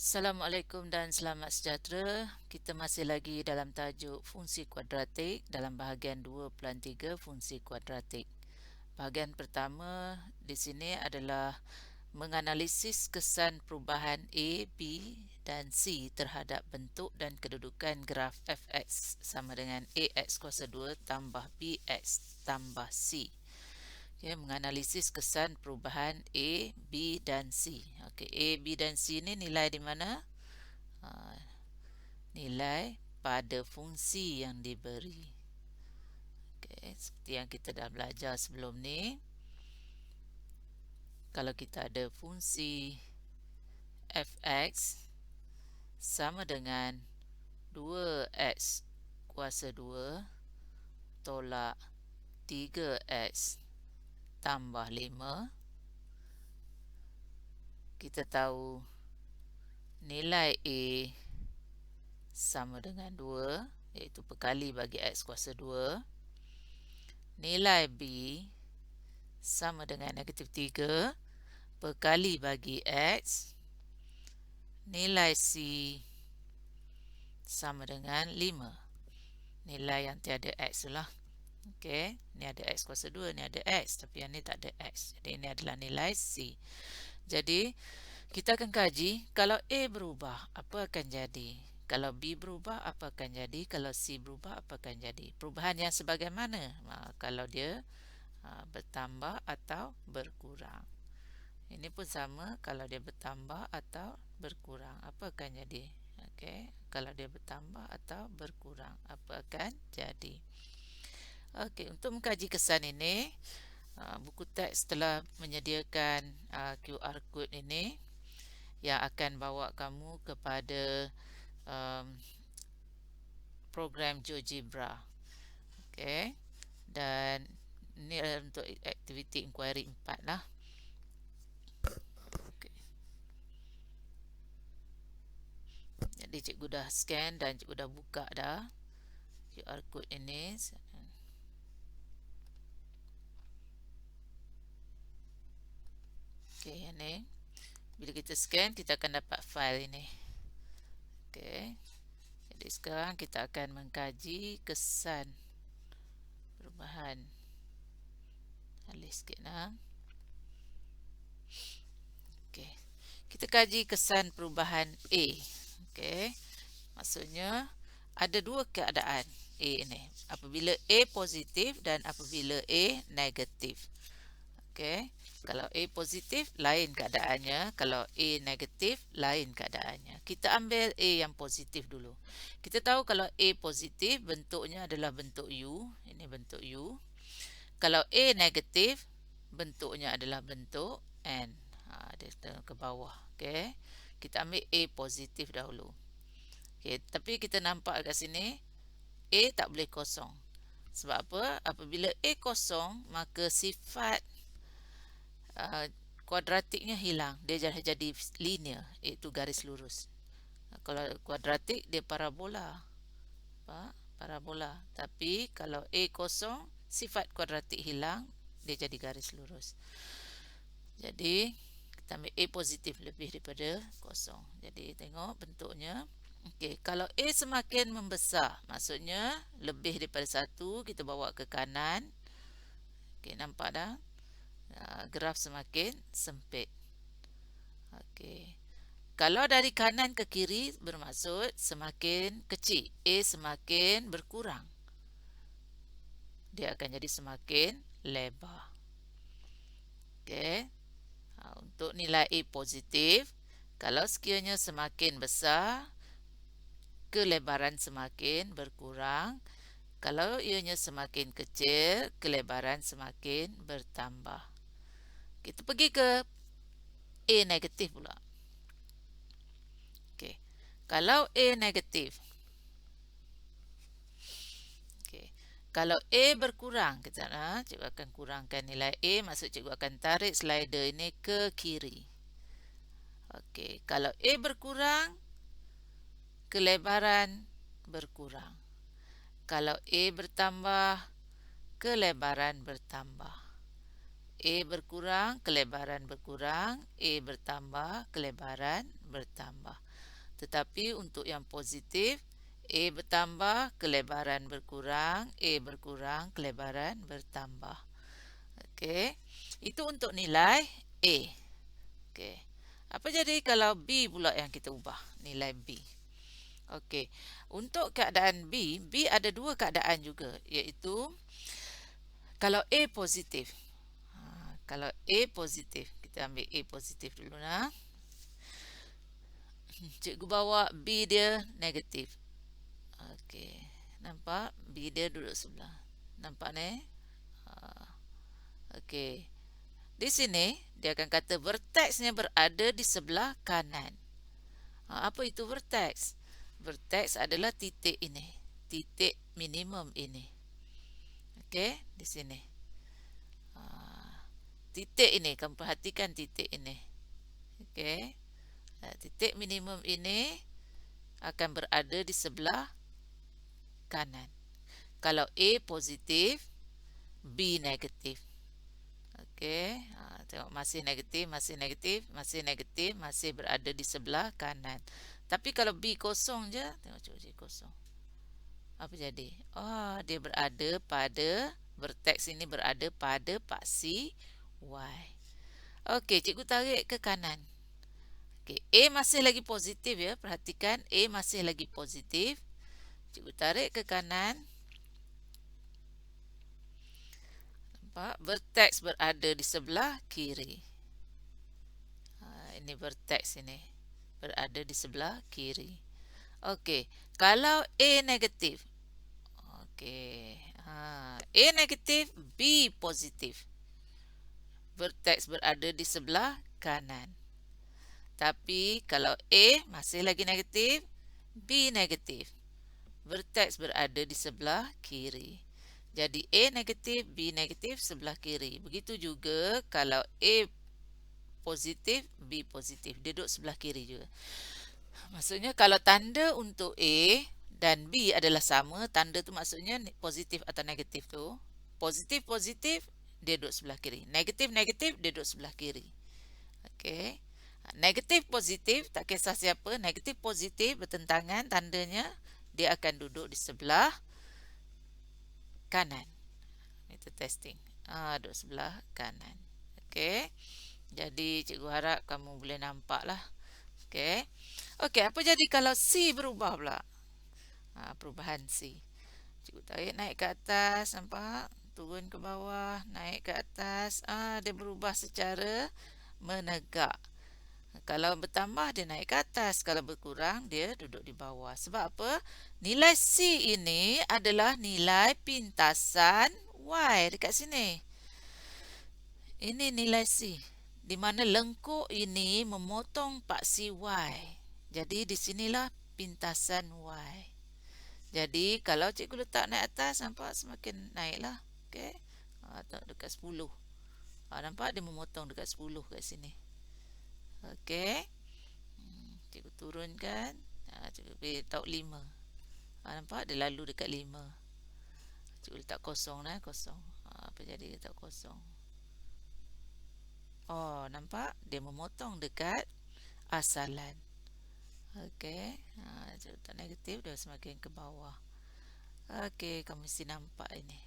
Assalamualaikum dan selamat sejahtera. Kita masih lagi dalam tajuk fungsi kuadratik dalam bahagian 2.3 fungsi kuadratik. Bahagian pertama di sini adalah menganalisis kesan perubahan A, B dan C terhadap bentuk dan kedudukan graf fx sama dengan ax kuasa 2 tambah bx tambah c. Okay, menganalisis kesan perubahan A, B dan C. Okay, A, B dan C ni nilai di mana? Nilai pada fungsi yang diberi. Okay, seperti yang kita dah belajar sebelum ni, kalau kita ada fungsi fx sama dengan 2x kuasa 2 tolak 3x tambah 5, kita tahu nilai A sama dengan 2, iaitu perkali bagi x kuasa 2. Nilai B sama dengan negatif 3 perkali bagi x. Nilai C sama dengan 5. Nilai yang tiada x lah. Okey, ni ada x kuasa 2, ni ada x, tapi yang ni tak ada x. Jadi ini adalah nilai C. Jadi kita akan kaji kalau A berubah, apa akan jadi? Kalau B berubah, apa akan jadi? Kalau C berubah, apa akan jadi? Perubahan yang sebagaimana? Kalau dia bertambah atau berkurang. Ini pun sama, kalau dia bertambah atau berkurang, apa akan jadi? Okey, kalau dia bertambah atau berkurang, apa akan jadi? Okey, untuk mengkaji kesan ini, buku teks telah menyediakan QR code ini yang akan bawa kamu kepada program GeoGebra. Okey, dan ini untuk aktiviti inquiry 4 lah. Okay. Jadi cikgu dah scan dan cikgu dah buka dah QR code ini. Okey, yang ni. Bila kita scan, kita akan dapat file ini. Okey. Jadi sekarang kita akan mengkaji kesan perubahan. Alih sikit lah. Okey. Kita kaji kesan perubahan A. Okey. Maksudnya ada dua keadaan A ni. Apabila A positif dan apabila A negatif. Okey. Kalau A positif, lain keadaannya. Kalau A negatif, lain keadaannya. Kita ambil A yang positif dulu. Kita tahu kalau A positif, bentuknya adalah bentuk U. Ini bentuk U. Kalau A negatif, bentuknya adalah bentuk N. Dia ke bawah. Okey. Kita ambil A positif dahulu. Okey, tapi kita nampak kat sini, A tak boleh kosong. Sebab apa? Apabila A kosong, maka sifat kuadratiknya hilang. Dia jadi linear, iaitu garis lurus. Kalau kuadratik, dia parabola. Parabola. Tapi kalau A kosong, sifat kuadratik hilang, dia jadi garis lurus. Jadi kita ambil A positif lebih daripada kosong. Jadi tengok bentuknya. Okey, kalau A semakin membesar, maksudnya lebih daripada 1, kita bawa ke kanan. Okey, nampak dah? Graf semakin sempit. Okey. Kalau dari kanan ke kiri, bermaksud semakin kecil. A semakin berkurang. Dia akan jadi semakin lebar. Okey. Untuk nilai A positif, kalau sekiranya semakin besar, kelebaran semakin berkurang. Kalau ianya semakin kecil, kelebaran semakin bertambah. Kita pergi ke A negatif pula. Okey. Kalau A negatif. Okey. Kalau A berkurang, kita cikgu akan kurangkan nilai A, maksud cikgu akan tarik slider ini ke kiri. Okey, kalau A berkurang, kelebaran berkurang. Kalau A bertambah, kelebaran bertambah. A berkurang, kelebaran berkurang. A bertambah, kelebaran bertambah. Tetapi untuk yang positif, A bertambah, kelebaran berkurang, A berkurang, kelebaran bertambah. Okey. Itu untuk nilai A. Okey. Apa jadi kalau B pula yang kita ubah? Nilai B. Okey. Untuk keadaan B, B ada dua keadaan juga, iaitu kalau A positif. Kalau A positif, kita ambil A positif dulu nah. Cikgu bawa B dia negatif. Okey. Nampak? B dia duduk sebelah. Nampak ni? Okey. Di sini dia akan kata verteksnya berada di sebelah kanan. Apa itu verteks? Verteks adalah titik ini, titik minimum ini. Okey, di sini. Titik ini, kamu perhatikan titik ini. Okey. Titik minimum ini akan berada di sebelah kanan. Kalau A positif, B negatif. Okey, tengok masih negatif, masih negatif, masih negatif, masih berada di sebelah kanan. Tapi kalau B kosong je, tengok cuba kosong. Apa jadi? Dia berada pada vertex ini berada pada paksi Y. Okey, cikgu tarik ke kanan. Okey, A masih lagi positif ya. Perhatikan A masih lagi positif. Cikgu tarik ke kanan. Nampak? Vertex berada di sebelah kiri. Ini vertex ini. Berada di sebelah kiri. Okey, kalau A negatif. Okey. A negatif, B positif. Vertex berada di sebelah kanan. Tapi kalau A masih lagi negatif, B negatif. Vertex berada di sebelah kiri. Jadi A negatif, B negatif, sebelah kiri. Begitu juga kalau A positif, B positif. Dia duduk sebelah kiri juga. Maksudnya kalau tanda untuk A dan B adalah sama, tanda tu maksudnya positif atau negatif tu. Positif, positif, dia duduk sebelah kiri. Negatif, negatif, dia duduk sebelah kiri. Okey. Negatif, positif, tak kisah siapa. Negatif, positif, bertentangan tandanya. Dia akan duduk di sebelah kanan. Itu testing. Duduk sebelah kanan. Okey. Jadi cikgu harap kamu boleh nampak lah. Okey. Okey, apa jadi kalau C berubah pula? Perubahan C. Cikgu tarik naik ke atas, nampak? Turun ke bawah, naik ke atas. Dia berubah secara menegak. Kalau bertambah dia naik ke atas, kalau berkurang dia duduk di bawah. Sebab apa? Nilai C ini adalah nilai pintasan Y dekat sini. Ini nilai C, di mana lengkuk ini memotong paksi Y. Jadi di sinilah pintasan Y. Jadi kalau cikgu letak naik atas, nampak semakin naiklah. Okey. Dekat 10. Nampak dia memotong dekat 10 kat sini. Okey. Cikgu turunkan. Cikgu letak 5. Nampak dia lalu dekat 5. Cikgu letak kosong lah, kosong. Apa jadi letak kosong? Nampak dia memotong dekat asalan. Okey. Cikgu letak negatif, dia semakin ke bawah. Okey, kamu mesti nampak ini.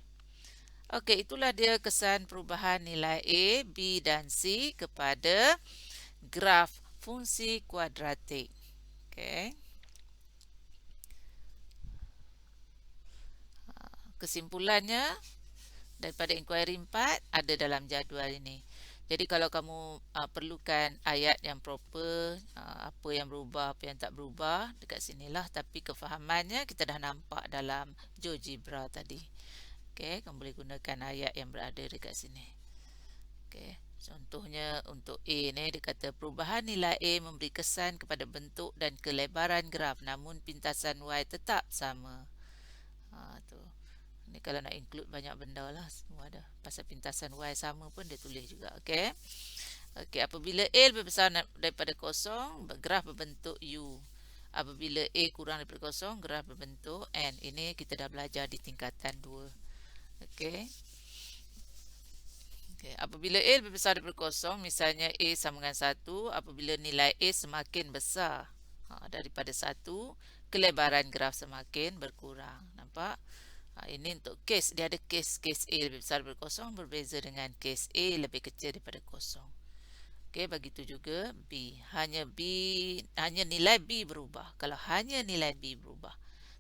Okey, itulah dia kesan perubahan nilai A, B dan C kepada graf fungsi kuadratik. Okey. Kesimpulannya daripada inquiry 4 ada dalam jadual ini. Jadi kalau kamu perlukan ayat yang proper, apa yang berubah, apa yang tak berubah, dekat sinilah. Tapi kefahamannya kita dah nampak dalam GeoGebra tadi. Okey, kamu boleh gunakan ayat yang berada dekat sini. Okey, contohnya untuk A ni, dia kata perubahan nilai A memberi kesan kepada bentuk dan kelebaran graf, namun pintasan Y tetap sama. Tu. Ni kalau nak include banyak benda lah, semua ada. Pasal pintasan Y sama pun dia tulis juga. Okey. Okey, apabila A lebih besar daripada kosong, graf berbentuk U. Apabila A kurang daripada kosong, graf berbentuk N. Ini kita dah belajar di tingkatan 2. Okey. Okay. Apabila A lebih besar daripada kosong, misalnya A sama dengan 1, apabila nilai A semakin besar. Daripada 1, kelebaran graf semakin berkurang. Nampak? Ini untuk kes. Dia ada kes A lebih besar daripada kosong berbeza dengan kes A lebih kecil daripada kosong. Okey, begitu juga B. Hanya nilai B berubah. Kalau hanya nilai B berubah.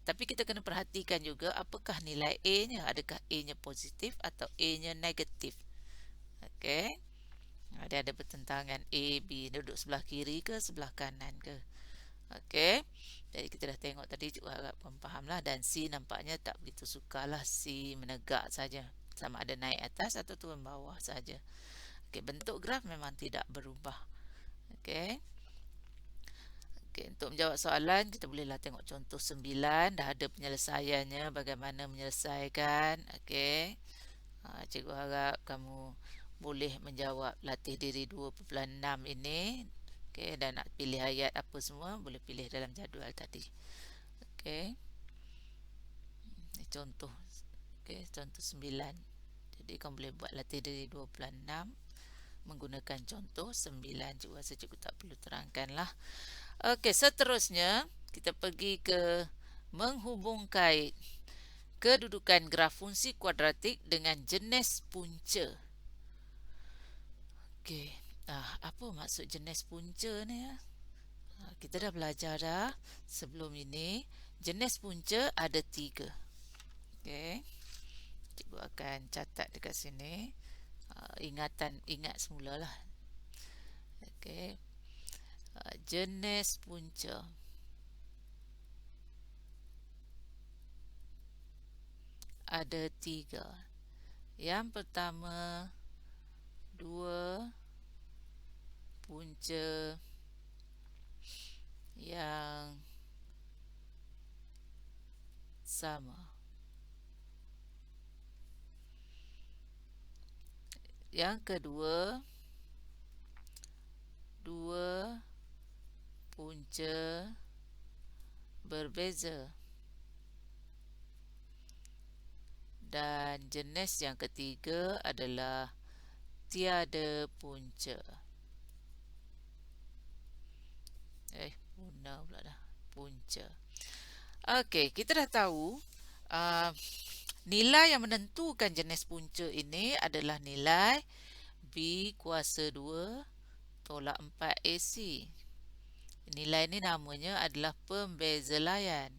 Tapi kita kena perhatikan juga apakah nilai A-nya. Adakah A-nya positif atau A-nya negatif. Okey. Dia ada pertentangan A, B duduk sebelah kiri ke sebelah kanan ke. Okey. Jadi kita dah tengok tadi, cikgu harap faham lah. Dan C nampaknya tak begitu sukalah. C menegak saja. Sama ada naik atas atau turun bawah saja. Okey, bentuk graf memang tidak berubah. Okey. Okey, untuk menjawab soalan, kita bolehlah tengok contoh 9. Dah ada penyelesaiannya, bagaimana menyelesaikan. Okey. Cikgu harap kamu boleh menjawab latih diri 2.6 ini. Okey, dan nak pilih ayat apa semua, boleh pilih dalam jadual tadi. Okey. Ini contoh. Okey, contoh 9. Jadi kamu boleh buat latih diri 2.6 menggunakan contoh 9. Cikgu rasa cikgu tak perlu terangkan lah. Okey, seterusnya kita pergi ke menghubungkan kedudukan graf fungsi kuadratik dengan jenis punca. Okey, apa maksud jenis punca ni ya? Kita dah belajar dah sebelum ini. Jenis punca ada 3. Okey, cikgu akan catat dekat sini. Ingat semulalah. Okey, jenis punca ada 3. Yang pertama, 2 punca yang sama. Yang kedua, 2 punca berbeza. Dan jenis yang ketiga adalah tiada punca. Punca pula dah. Punca. Okey, kita dah tahu nilai yang menentukan jenis punca ini adalah nilai B kuasa 2 tolak 4 AC. Nilai ini namanya adalah pembeza layan.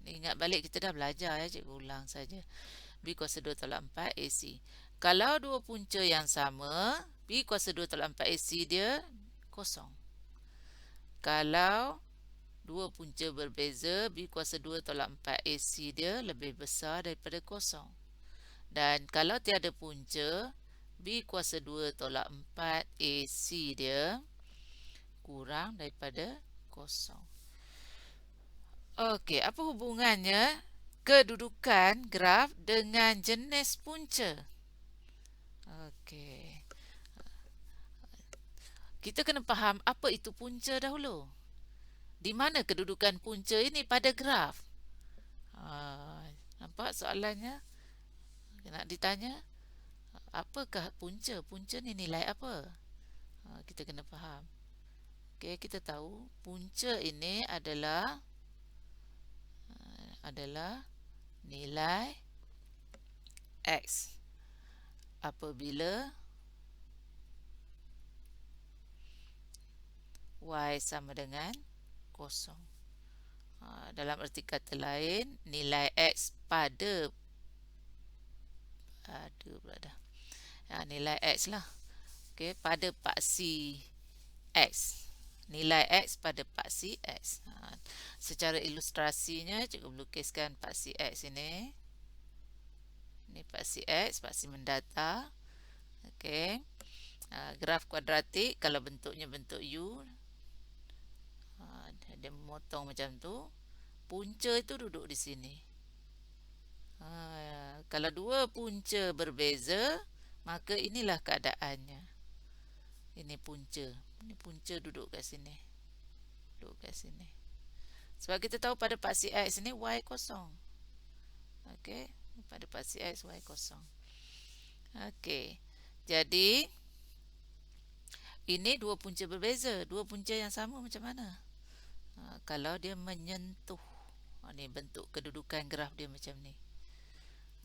Ingat balik, kita dah belajar ya, cikgu ulang saja. B kuasa 2 tolak 4 AC. Kalau dua punca yang sama, B kuasa 2 tolak 4 AC dia kosong. Kalau dua punca berbeza, B kuasa 2 tolak 4 AC dia lebih besar daripada kosong. Dan kalau tiada punca, B kuasa 2 tolak 4 AC dia kurang daripada kosong. Okey, apa hubungannya kedudukan graf dengan jenis punca? Okey. Kita kena faham apa itu punca dahulu. Di mana kedudukan punca ini pada graf? Nampak soalannya? Nak ditanya, apakah punca? Punca ni nilai apa? Kita kena faham. Okey, kita tahu punca ini adalah nilai X apabila Y sama dengan kosong. Dalam erti kata lain, nilai X pada nilai X lah. Okey, pada paksi X. Nilai X pada paksi X. Secara ilustrasinya, cikgu melukiskan paksi X ini. Ini paksi X, paksi mendatar. Okey. Graf kuadratik, kalau bentuknya bentuk U, dia memotong macam tu. Punca itu duduk di sini. Kalau dua punca berbeza, maka inilah keadaannya. Ini punca. Ini punca duduk kat sini. Duduk kat sini. Sebab kita tahu pada paksi X ni Y kosong. Okey. Pada paksi X, Y kosong. Okey. Jadi, Ini dua punca berbeza. Dua punca yang sama macam mana? Kalau dia menyentuh, ni bentuk kedudukan graf dia macam ni.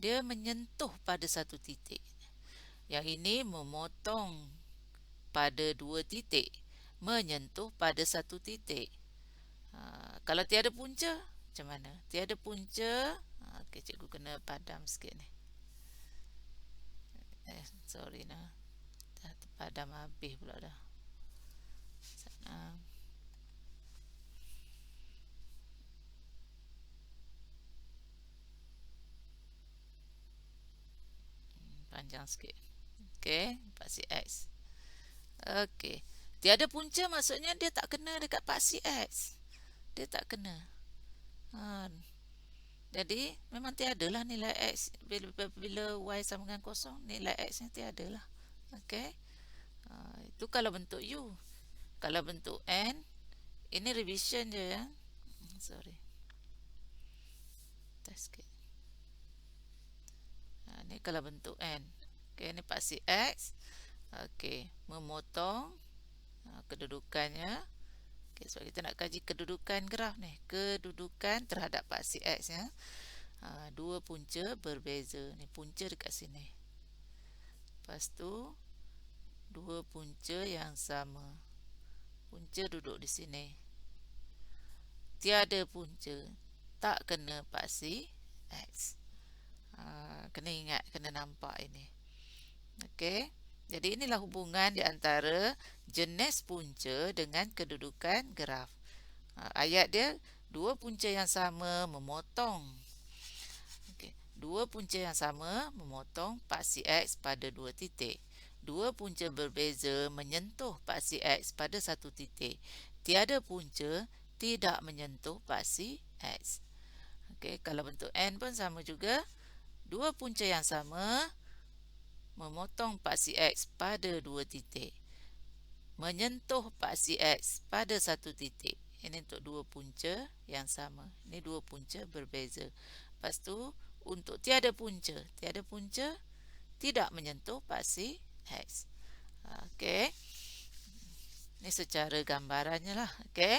Dia menyentuh pada satu titik. Yang ini memotong pada dua titik, menyentuh pada satu titik. Kalau tiada punca, macam mana? Tiada punca. Okay, cikgu kena padam sikit ni. Sorry nah. Dah terpadam habis pula dah. Panjang sikit. Okey, paksi X. Okey. Tiada punca maksudnya dia tak kena dekat paksi X. Dia tak kena. Jadi memang tiada lah nilai X. Bila Y sama dengan kosong, nilai X nya tiada lah. Okey. Itu kalau bentuk U. Kalau bentuk N, ini revision je ya. Sorry. Test sikit. Ni kalau bentuk N. Okey, ni paksi X. Okey, memotong kedudukannya. Okey, sebab kita nak kaji kedudukan graf ni. Kedudukan terhadap paksi X ya. Dua punca berbeza. Ni punca dekat sini. Lepas tu dua punca yang sama. Punca duduk di sini. Tiada punca, tak kena paksi X. Kena ingat, kena nampak ini. Okey. Jadi inilah hubungan di antara jenis punca dengan kedudukan graf. Ayat dia, dua punca yang sama memotong. Okey. Dua punca yang sama memotong paksi X pada dua titik. Dua punca berbeza menyentuh paksi X pada satu titik. Tiada punca tidak menyentuh paksi X. Okey, kalau bentuk N pun sama juga. Dua punca yang sama memotong paksi X pada dua titik. Menyentuh paksi X pada satu titik. Ini untuk dua punca yang sama. Ini dua punca berbeza. Lepas tu, untuk tiada punca. Tiada punca tidak menyentuh paksi X. Okey. Ini secara gambarannya lah. Okey.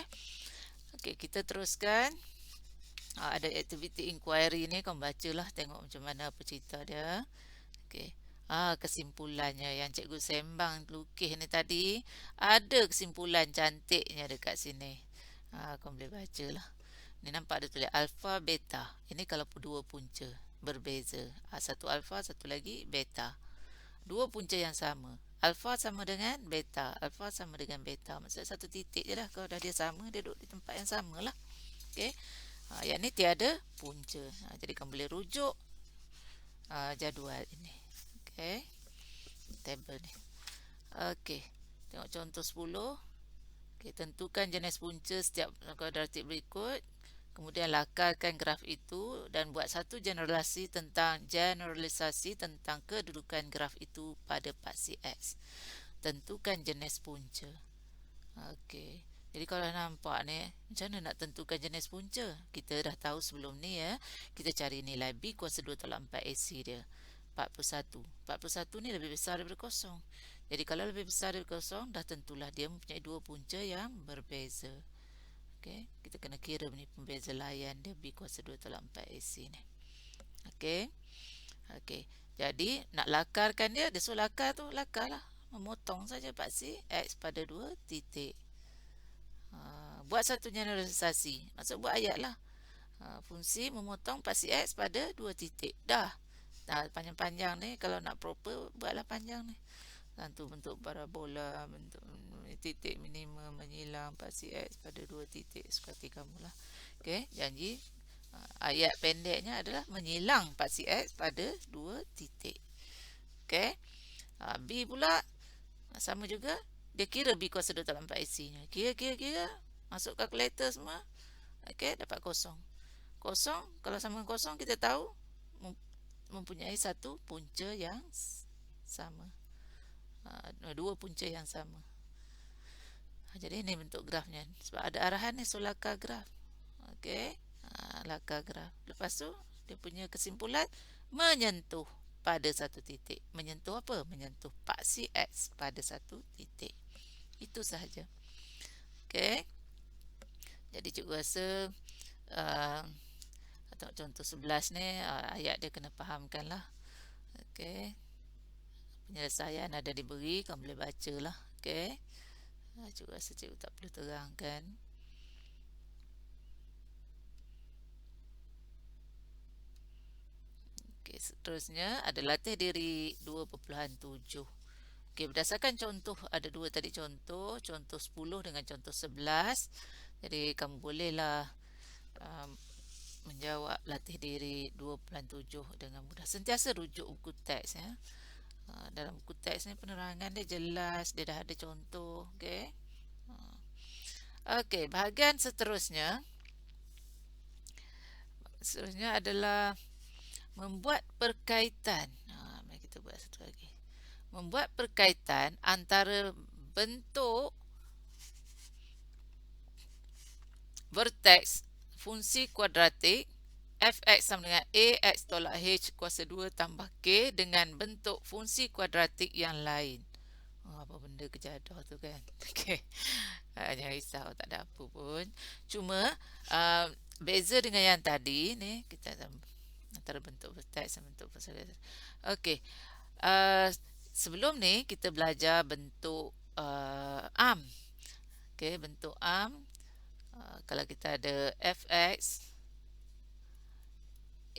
Okey, kita teruskan. Ada activity inquiry ni, kau bacalah, tengok macam mana apa cerita dia. Okey. Kesimpulannya yang cikgu sembang lukis ni tadi, ada kesimpulan cantiknya dekat sini. Kau boleh bacalah. Ni nampak ada tulis alfa beta. Ini kalau dua punca berbeza. Satu alfa, satu lagi beta. Dua punca yang sama. Alfa sama dengan beta. Alfa sama dengan beta. Maksudnya satu titik je lah. Kalau dah dia sama, dia duduk di tempat yang sama lah. Okey. Yang ni tiada punca. Jadi kamu boleh rujuk jadual ini. Okey. Table ni. Okey. Tengok contoh 10. Okey, tentukan jenis punca setiap kuadratik berikut. Kemudian lakarkan graf itu dan buat satu generalisasi tentang kedudukan graf itu pada paksi X. Tentukan jenis punca. Okey. Jadi kalau nampak ni, macam mana nak tentukan jenis punca? Kita dah tahu sebelum ni ya. Kita cari nilai B kuasa 2 tolak 4 AC dia. 41. 41 ni lebih besar daripada kosong. Jadi kalau lebih besar daripada kosong, dah tentulah dia mempunyai dua punca yang berbeza. Okey, kita kena kira ni pembeza layan dia B kuasa 2 tolak 4 AC ni. Okey. Okey. Jadi nak lakarkan dia suruh lakar tu, lakarlah. Memotong saja paksi X pada dua titik. Buat satu generalisasi. Maksud buat ayat lah. Fungsi memotong paksi X pada dua titik. Dah. Panjang-panjang ni, kalau nak proper, buatlah panjang ni. Satu bentuk parabola, bentuk titik minimum menyilang paksi X pada dua titik seperti kamulah. Okey, janji ayat pendeknya adalah menyilang paksi X pada dua titik. Okey. B pula sama juga, dia kira B kuasa 2 tolak 4 AC nya. Kira. Masuk kalkulator semua. Okey, dapat kosong. Kosong, kalau sama dengan kosong, kita tahu mempunyai satu punca yang sama. Dua punca yang sama. Jadi ini bentuk grafnya. Sebab ada arahan ni, so lakar graf. Okey. Lakar graf. Lepas tu, dia punya kesimpulan, menyentuh pada satu titik. Menyentuh apa? Menyentuh paksi X pada satu titik. Itu sahaja. Okey. Jadi cikgu rasa uh, contoh 11 ni ayat dia kena fahamkanlah. Okey. Penyelesaian ada diberi, kamu boleh bacalah. Okey. Cikgu rasa cikgu tak perlu terangkan. Okey, seterusnya ada latih diri 2.7. Okey, berdasarkan contoh, ada dua tadi contoh 10 dengan contoh 11. Jadi kamu bolehlah menjawab latih diri 2.7 dengan mudah. Sentiasa rujuk buku teks ya. Dalam buku teks ni penerangan dia jelas, dia dah ada contoh. Okey. Okey, bahagian seterusnya adalah membuat perkaitan. Mari kita buat satu lagi. Membuat perkaitan antara bentuk vertex fungsi kuadratik f(x) sama dengan a x tolak h kuasa 2 tambah k dengan bentuk fungsi kuadratik yang lain. Apa benda kejadah tu kan. Okey. Jangan risau, tak ada apa pun. Cuma beza dengan yang tadi ni, kita antara bentuk vertex dan bentuk fungsi. Okey. Sebelum ni kita belajar bentuk arm. Okey, bentuk arm. Kalau kita ada f(x)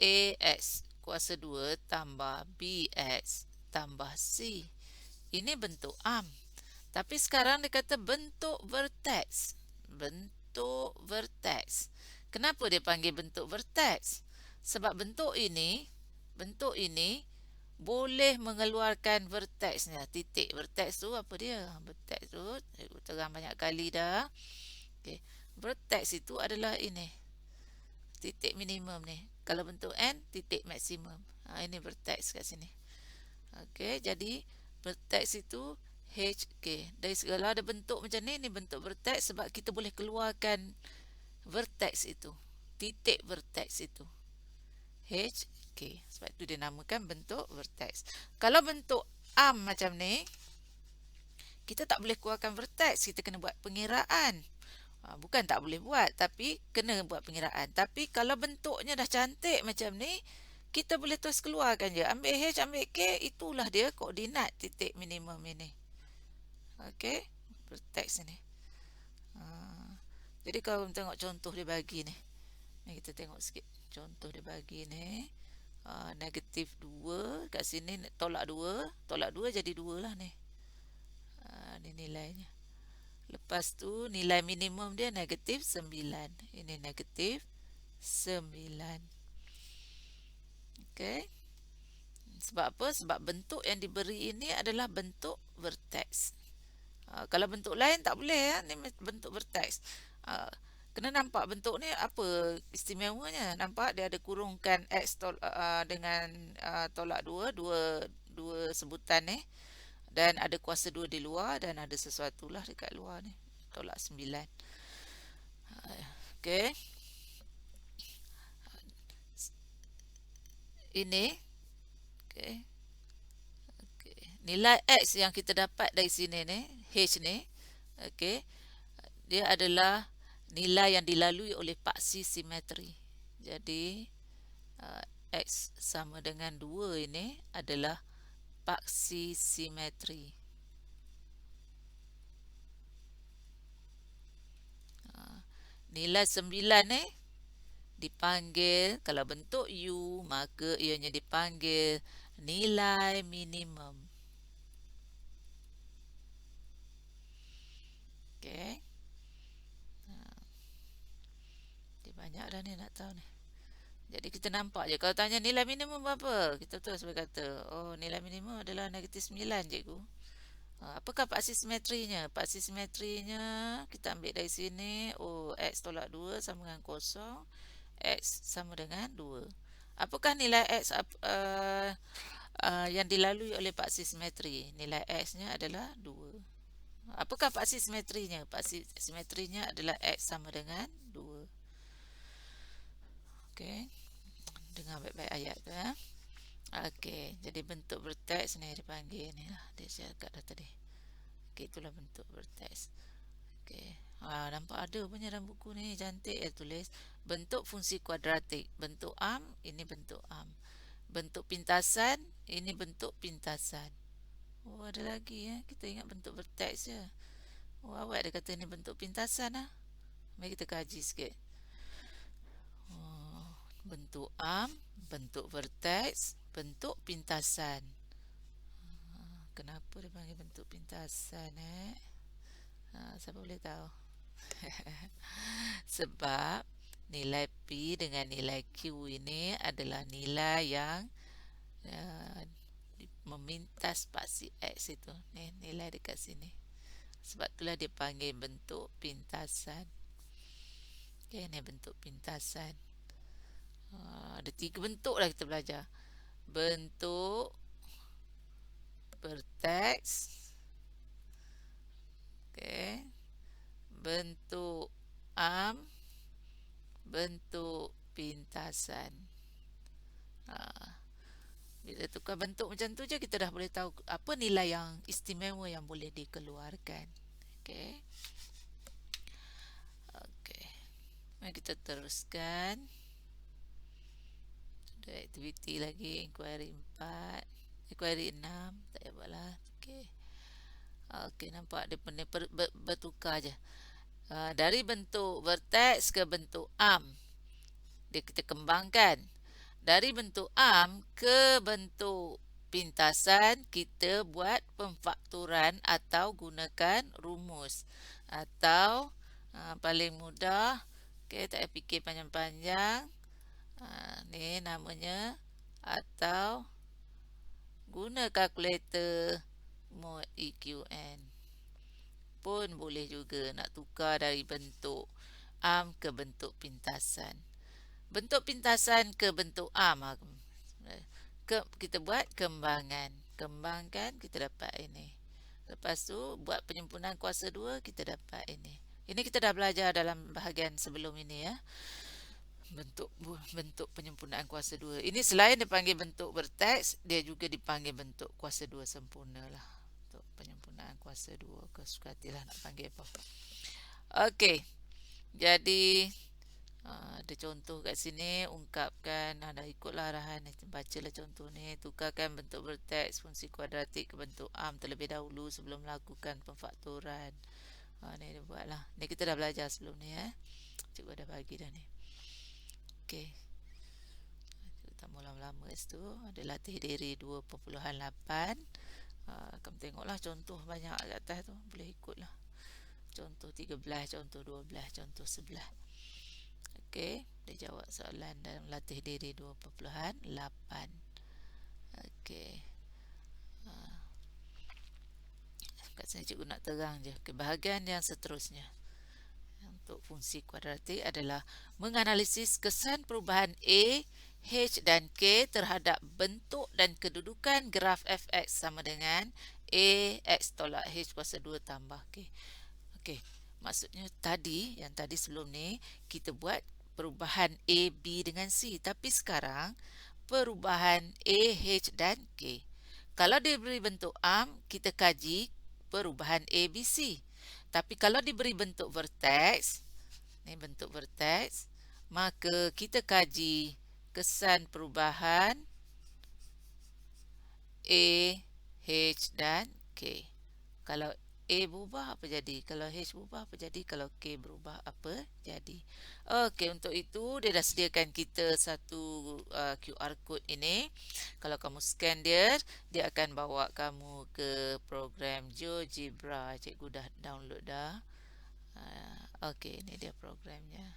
ax kuasa 2 tambah bx tambah c. Ini bentuk arm. Tapi sekarang dia kata bentuk vertex. Bentuk vertex. Kenapa dia panggil bentuk vertex? Sebab bentuk ini boleh mengeluarkan vertexnya. Titik vertex tu apa dia? Vertex tu cikgu terang banyak kali dah. Okey. Vertex itu adalah ini. Titik minimum ni. Kalau bentuk n, titik maksimum. Ini vertex kat sini. Okey, jadi vertex itu HK. Dari segala ada bentuk macam ni, ni bentuk vertex sebab kita boleh keluarkan vertex itu. Titik vertex itu. HK. Sebab itu dinamakan bentuk vertex. Kalau bentuk arm macam ni, kita tak boleh keluarkan vertex. Kita kena buat pengiraan. Bukan tak boleh buat, tapi kena buat pengiraan. Tapi kalau bentuknya dah cantik macam ni, kita boleh terus keluarkan je. Ambil H, ambil K, itulah dia koordinat titik minimum ini. Okey, vertex ni. Jadi kalau tengok contoh dia bagi ni. Ni kita tengok sikit contoh dia bagi ni. Negatif 2 kat sini tolak 2. Tolak 2 jadi 2 lah ni. Ni nilainya. Lepas tu nilai minimum dia negatif 9. Ini negatif 9. Okey. Sebab apa? Sebab bentuk yang diberi ini adalah bentuk vertex. Kalau bentuk lain tak boleh ya. Ni bentuk vertex. Kena nampak bentuk ni apa istimewanya. Nampak dia ada kurungkan x dengan tolak 2. Dua sebutan ni. Dan ada kuasa 2 di luar. Dan ada sesuatu lah dekat luar ni. Tolak 9. Okey. Ini. Okey. Nilai x yang kita dapat dari sini ni. H ni. Okey. Dia adalah nilai yang dilalui oleh paksi simetri. Jadi x sama dengan 2 ini adalah paksi simetri. Nilai 9 ni dipanggil, kalau bentuk U, maka ianya dipanggil nilai minimum. Okey. Dia banyak dah ni nak tahu ni. Jadi kita nampak je. Kalau tanya nilai minimum berapa, kita terus berkata, oh nilai minimum adalah negatif 9 cikgu. Apakah paksi simetrinya? Paksi simetrinya kita ambil dari sini. Oh, x tolak 2 sama dengan kosong. X sama dengan 2. Apakah nilai x yang dilalui oleh paksi simetri? Nilai x-nya adalah 2. Apakah paksi simetrinya? Paksi simetrinya adalah x sama dengan 2. Okey. Dengar baik-baik ayat tu ya. Okey, jadi bentuk vertex ni dipanggil ni lah. Dia cakap dah tadi. Okey, itulah bentuk vertex. Okey. Nampak ada punya dalam buku ni, cantik tulis bentuk fungsi kuadratik. Bentuk arm, ini bentuk arm. Bentuk pintasan, ini bentuk pintasan. Oh, ada lagi kita ingat bentuk vertex je. Oh, awak dia kata ni bentuk pintasan lah. Mari kita kaji sikit. Oh, bentuk arm, bentuk vertex, bentuk pintasan. Kenapa dia panggil bentuk pintasan siapa boleh tahu? Sebab nilai P dengan nilai Q ini adalah nilai yang memintas spasi X itu. Ni nilai dekat sini. Sebab itulah dia panggil bentuk pintasan. Okay, ni bentuk pintasan. Ada 3 bentuk lah kita belajar. Bentuk vertex, okay, bentuk arm, bentuk pintasan. Bila tukar bentuk macam tu je, kita dah boleh tahu apa nilai yang istimewa yang boleh dikeluarkan. Okay. Okay. Mari kita teruskan. Ada aktiviti lagi, inquiry 4, inquiry 6, tak payah buat lah. Okay. Okay, nampak dia pernah bertukar je. Dari bentuk vertex ke bentuk arm, dia kita kembangkan. Dari bentuk arm ke bentuk pintasan, kita buat pemfakturan atau gunakan rumus. Atau paling mudah, okay, tak payah fikir panjang-panjang. Ni namanya, atau guna kalkulator mod EQN pun boleh juga nak tukar dari bentuk arm ke bentuk pintasan. Bentuk pintasan ke bentuk arm, kita buat kembangan. Kembangkan, kita dapat ini. Lepas tu buat penyempurnaan kuasa 2, kita dapat ini. Ini kita dah belajar dalam bahagian sebelum ini ya. Bentuk penyempurnaan kuasa 2. Ini selain dipanggil bentuk vertex, dia juga dipanggil bentuk kuasa 2 sempurna lah. Untuk penyempurnaan kuasa 2, kesukatilah nak panggil apa. Okey. Jadi ada contoh kat sini, ungkapkan, dah ikutlah arahan, bacalah contoh ni. Tukarkan bentuk vertex fungsi kuadratik ke bentuk arm terlebih dahulu sebelum melakukan pemfakturan. Ni dia buat lah. Ni kita dah belajar sebelum ni Cikgu dah bagi dah ni. Okey. Tak mau lama-lama situ. Ada latih diri 2.8. Kamu tengoklah contoh banyak kat atas tu, boleh ikutlah. Contoh 13, contoh 12, contoh 11. Okey, dia jawab soalan dalam latih diri 2.8. Okey. Kat sini cikgu nak terang je ke bahagian yang seterusnya. Untuk fungsi kuadratik adalah menganalisis kesan perubahan A, H dan K terhadap bentuk dan kedudukan graf fx sama dengan A X tolak H kuasa 2 tambah K. Okey, maksudnya yang tadi sebelum ni kita buat perubahan A, B dengan C, tapi sekarang perubahan A, H dan K. Kalau diberi bentuk arm, kita kaji perubahan A, B, C. Tapi kalau diberi bentuk vertex, ni bentuk vertex, maka kita kaji kesan perubahan A, H dan K. Kalau A berubah apa jadi? Kalau H berubah apa jadi? Kalau K berubah apa jadi? Okey, untuk itu dia dah sediakan kita satu QR code ini. Kalau kamu scan dia akan bawa kamu ke program GeoGebra. Cikgu dah download dah. Okey, ini dia programnya.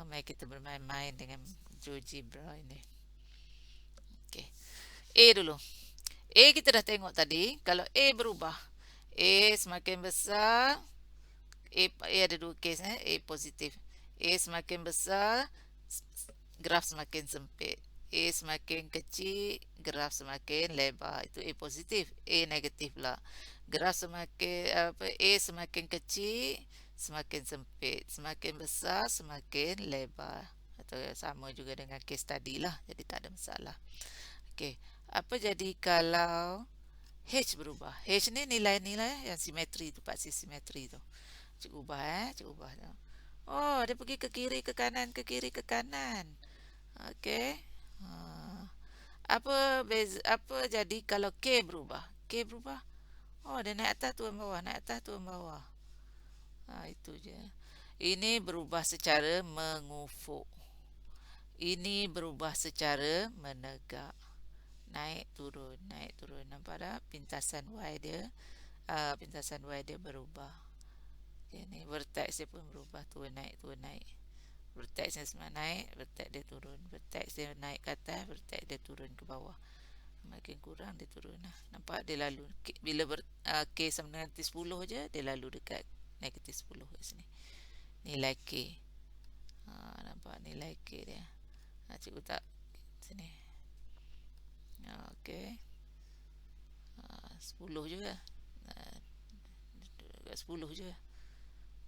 Mari kita bermain-main dengan GeoGebra ini. Okey. A dulu. A kita dah tengok tadi. Kalau A berubah, A semakin besar, A ada dua kes A positif. A semakin besar, graf semakin sempit. A semakin kecil, graf semakin lebar. Itu A positif. A negatif pula. Graf semakin A semakin kecil, semakin sempit. Semakin besar, semakin lebar. Atau sama juga dengan kes tadi lah. Jadi tak ada masalah. Okey. Apa jadi kalau H berubah. H ni nilai-nilai yang simetri tu, paksi simetri tu. Cikgu ubah cikgu ubah. Oh, dia pergi ke kiri ke kanan, ke kiri ke kanan. Okey. Ha. Apa jadi kalau K berubah? K berubah. Oh, dia naik atas turun bawah, naik atas turun bawah. Itu je. Ini berubah secara mengufuk. Ini berubah secara menegak. Naik turun, naik turun. Nampak tak? Pintasan Y dia, pintasan Y dia berubah. Okay, ni vertex dia pun berubah, turun naik, turun naik. Vertex dia semua naik, vertex dia turun. Vertex dia naik ke atas, vertex dia turun ke bawah. Makin kurang dia turun lah. Nampak dia lalu bila K sama dengan -10 je, dia lalu dekat -10 kat sini. Nilai K. Nampak nilai K dia. Cikgu tak sini. Okey. 10 juga. 10 je.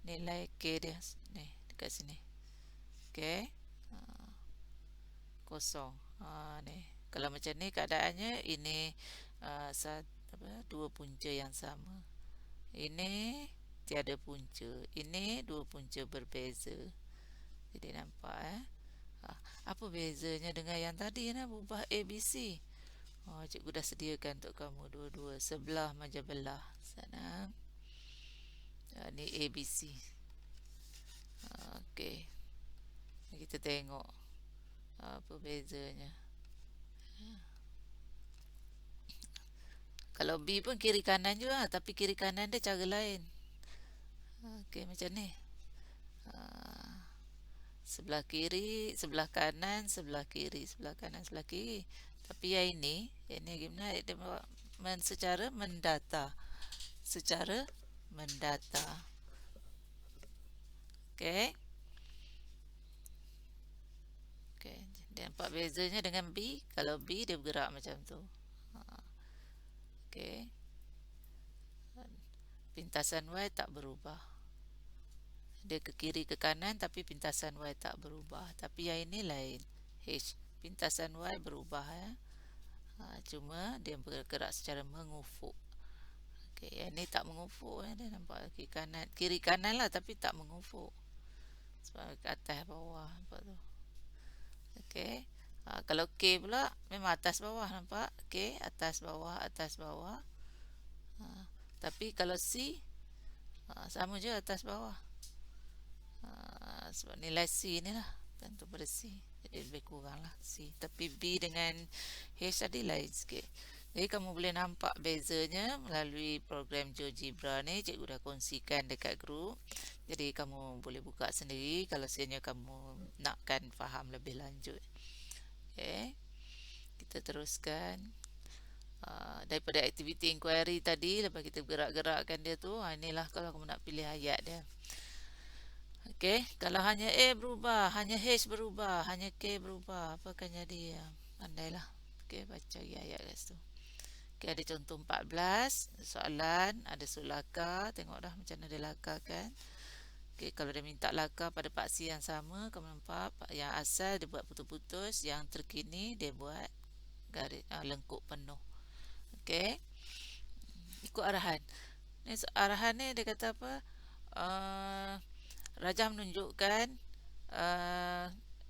Nilai K dia ni dekat sini. Okey. Kosong. Ni. Kalau macam ni keadaannya, ini dua punca yang sama. Ini tiada punca. Ini dua punca berbeza. Jadi nampak apa bezanya dengan yang tadi nak ubah ABC? Cikgu dah sediakan untuk kamu dua-dua sebelah meja belah sana. Ni ABC. Okey. Kita tengok apa bezanya. Kalau B pun kiri kanan juga, tapi kiri kanan dia cara lain. Okey, macam ni. Sebelah kiri, sebelah kanan, sebelah kiri, sebelah kanan, sebelah kiri. Tapi yang ini gimana? Dia secara mendata. Secara mendata. Okey. Okey, dia nampak bezanya dengan B. Kalau B dia bergerak macam tu. Okey. Pintasan Y tak berubah. Dia ke kiri ke kanan tapi pintasan Y tak berubah. Tapi yang ini lain. H. Pintasan Y berubah cuma dia bergerak secara mengufuk. Okey, yang ini tak mengufuk dia nampak kiri kanan lah tapi tak mengufuk. Sebab ke atas bawah nampak tu. Okey. Kalau K pula memang atas bawah, nampak? K atas bawah, atas bawah. Tapi kalau C sama je atas bawah. Sebab nilai C ni lah tentu pada C, jadi lebih kurang lah C. Tapi B dengan H tadi lain sikit. Jadi kamu boleh nampak bezanya melalui program GeoGebra ni. Cikgu dah kongsikan dekat grup. Jadi kamu boleh buka sendiri kalau sekiranya kamu nakkan faham lebih lanjut. Okay. Kita teruskan. Daripada aktiviti inquiry tadi, lepas kita gerak-gerakkan dia tu, inilah kalau kamu nak pilih ayat dia. Okey, kalau hanya A berubah, hanya H berubah, hanya K berubah, apa akan jadi? Pandailah. Okey, baca ayat kat situ. Okey, ada contoh 14 soalan, ada suruh laka, tengok dah macam mana dia lakakan. Okey, kalau dia minta laka pada paksi yang sama, kamu nampak yang asal dia buat putus-putus, yang terkini dia buat garis lengkuk penuh. Okey. Ikut arahan. Ni arahan ni dia kata apa? Rajah menunjukkan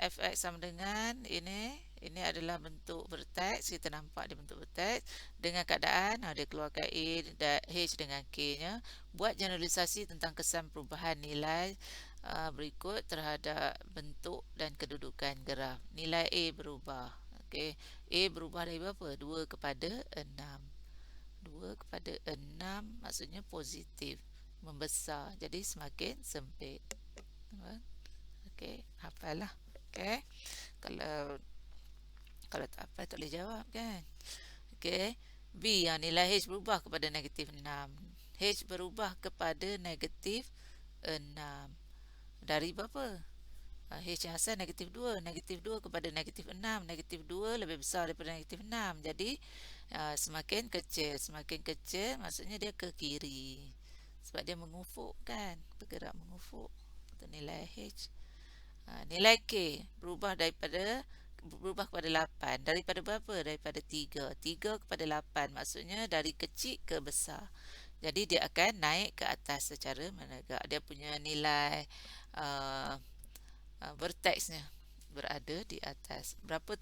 fx sama dengan ini adalah bentuk vertex. Kita nampak dia bentuk vertex dengan keadaan dia keluarkan A dan H dengan K nya. Buat generalisasi tentang kesan perubahan nilai berikut terhadap bentuk dan kedudukan graf. Nilai A berubah. Okey, A berubah dari berapa? 2 kepada 6. 2 kepada 6 maksudnya positif, membesar, jadi semakin sempit. Okey, hafal lah. Okey, kalau tak hafal tak boleh jawab kan. Okey, B yang nilai H berubah kepada -6. H berubah kepada -6 dari berapa? H yang asal -2. -2 kepada -6. -2 lebih besar daripada -6. Jadi semakin kecil. Semakin kecil maksudnya dia ke kiri. Sebab dia mengufuk kan. Bergerak mengufuk. Itu nilai H. Nilai K berubah daripada berubah kepada 8. Daripada berapa? Daripada 3. 3 kepada 8. Maksudnya dari kecil ke besar. Jadi dia akan naik ke atas secara menegak. Dia punya nilai uh, vertexnya berada di atas. Berapa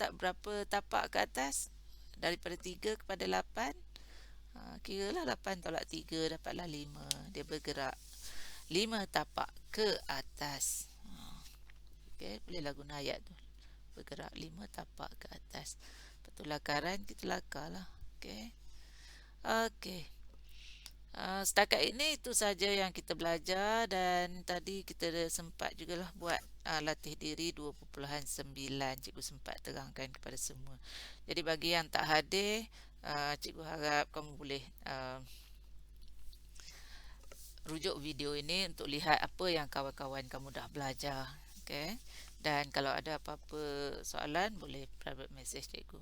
tapak ke atas? Daripada 3 kepada 8. Kiralah 8 tolak 3 dapatlah 5. Dia bergerak 5 tapak ke atas. Okey, bolehlah guna ayat tu. Bergerak 5 tapak ke atas. Betul lakaran kita lakarlah. Okey. Okey. Setakat ini itu saja yang kita belajar, dan tadi kita sempat jugalah buat latih diri 2.9. Cikgu sempat terangkan kepada semua. Jadi bagi yang tak hadir, cikgu harap kamu boleh rujuk video ini untuk lihat apa yang kawan-kawan kamu dah belajar. Okay? Dan kalau ada apa-apa soalan, boleh private message cikgu.